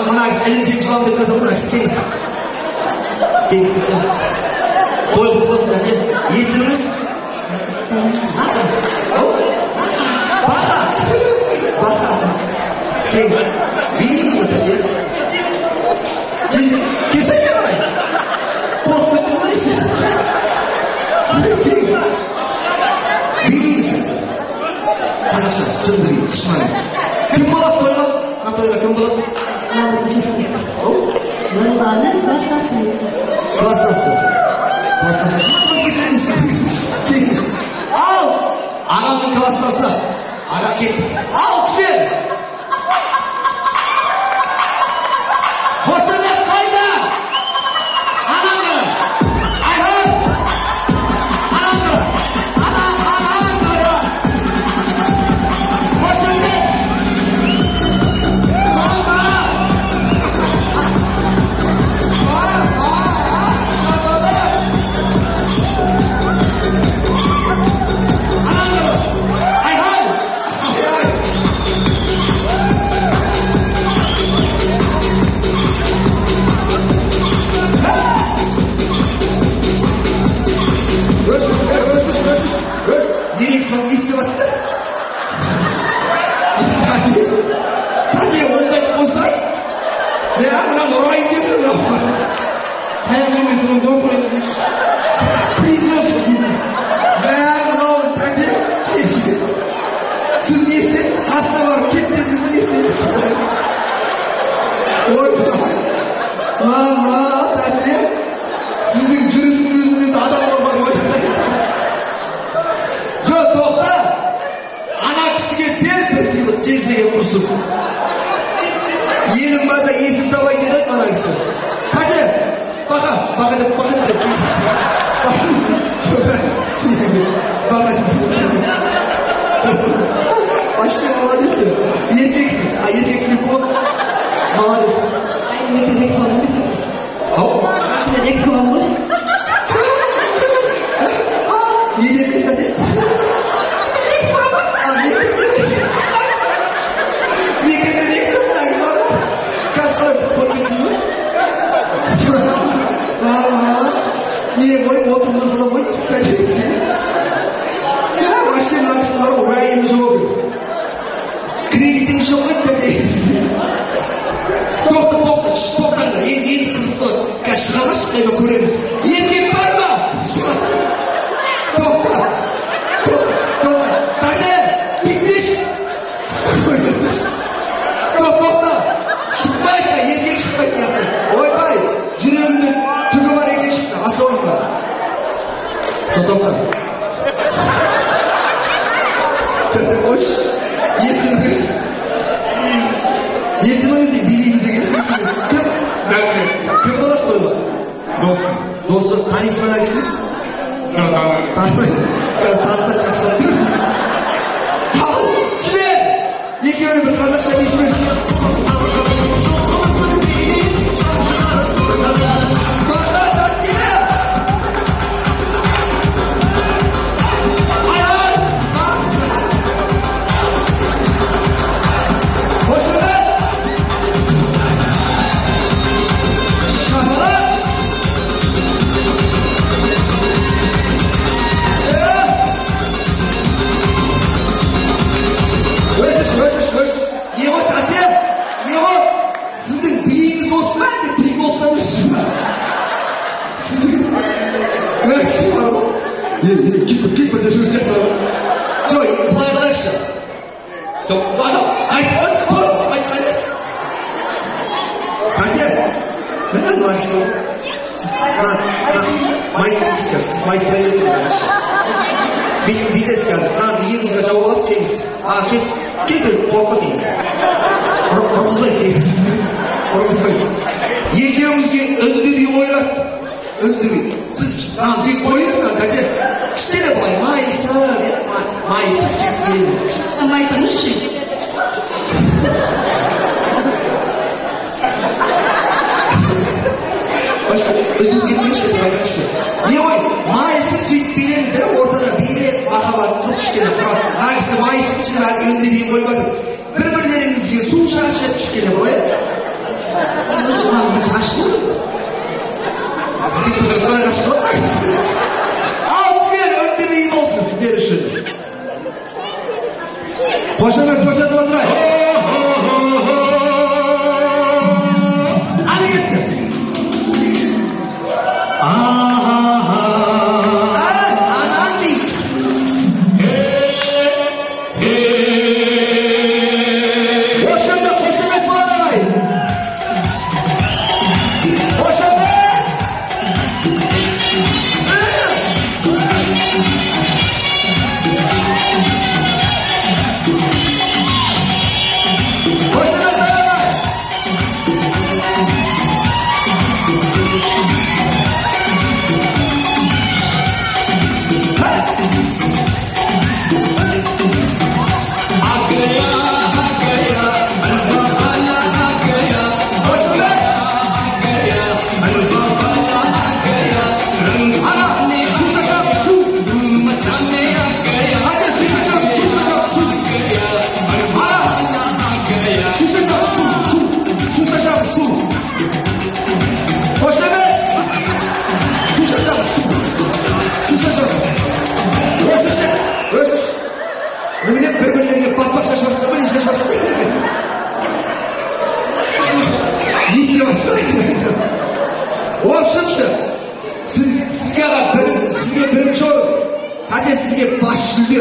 Mına elin sen çalam деп жатыр мына кеңес. Кеңес. Той құтты болсын тәте. Есіміңіз? Бақа. Бақа. Кеңес. Билейміз бе тәте? Кесек ме қалай? Қорқып кетті ме дейсің? Кеңес. Билейміз бе? Қазақша, жынды бей, қышмай. Кім боласыз тойға? Мына тойға кім боласыз? Нұрбаның кластасы. Кластасы. Кластасы. Ал! Ағамның кластасы. Аға кет. Ал, түспен! Қошамет қайда? Ағамды! Айхай! Ағамды! Ағамды! Қошамет! Елім барда есім табай деді ана кісі. Қате, бақа, бақа деп, бақа деп. Бақа деп. Вообще молодец. Еркексің. А еркексің деп болады? Молодец. Мекірдек боламын. Ау? Мекірдек боламын. Не еркексің тәте? Не, мой отпуск засловой, кстати. Вообще надо сказать, ураем жопы. Кредитің жоғы бәде. Тоқты, тоқтаңдар. Енді қызықты. Қазір шығамаш, қайда көреміз. Еркек бар ма? Тоқта. Бәде, бітмеш. Тоқта. Шықпайды, еркек шықпайды. Ойбай, жүрегімді түгі бар екен шықты. Асауынға. Тоқта. Тәрді қойш. Есіміңіз? Есіміңіз де билейміз деген сөзсіз. Кім? Тәрді. Кім боласыз тойға? Досым. Досы, танисыз ба кісі? Танымай. Танымай жақсы. Ал, жібер! Екеуіне бір қазақша бейсіміз. Кит подержи всех на... Что, былай қалайықшы? Айтқаныз? Қате? Мені майстер. Майстер исказ. Майстер әйелі қарашы. Бейдес қазір. Иеңізге жауап аласыз кеңіз. Кет қорқы кеңіз. Ұрғызбай кеңіз. Ұрғызбай. Екеуіңізге үндіби ойлат. Үндіби. Сіз бүй қойыңыз ма, қате? Кішкене былай майысы, майысы кешекпен. Майсыңыз ше? Үзіліп кетпеңші деп айтыңызшы. Не ой, майысы сөйтіп береді де, ортада бейнет, махаббат тұрып кішкене тұрады. Нағысы майысы ішіне үнді бейін қойып жатыр. Бір-бірлеріңізге су шаршы кішкене былай. Қошемет көрсетіп отырайық. Аны кетті. Анан дейді. Қошемет боларай. Қошемет. Міне бір-бірлеріне пақ-пақ шашырсыз ба, не шашырсыз ба? Не істеватсыз ба? В общем-ше, сізге бірінші орын, қате сізге бас жүлде.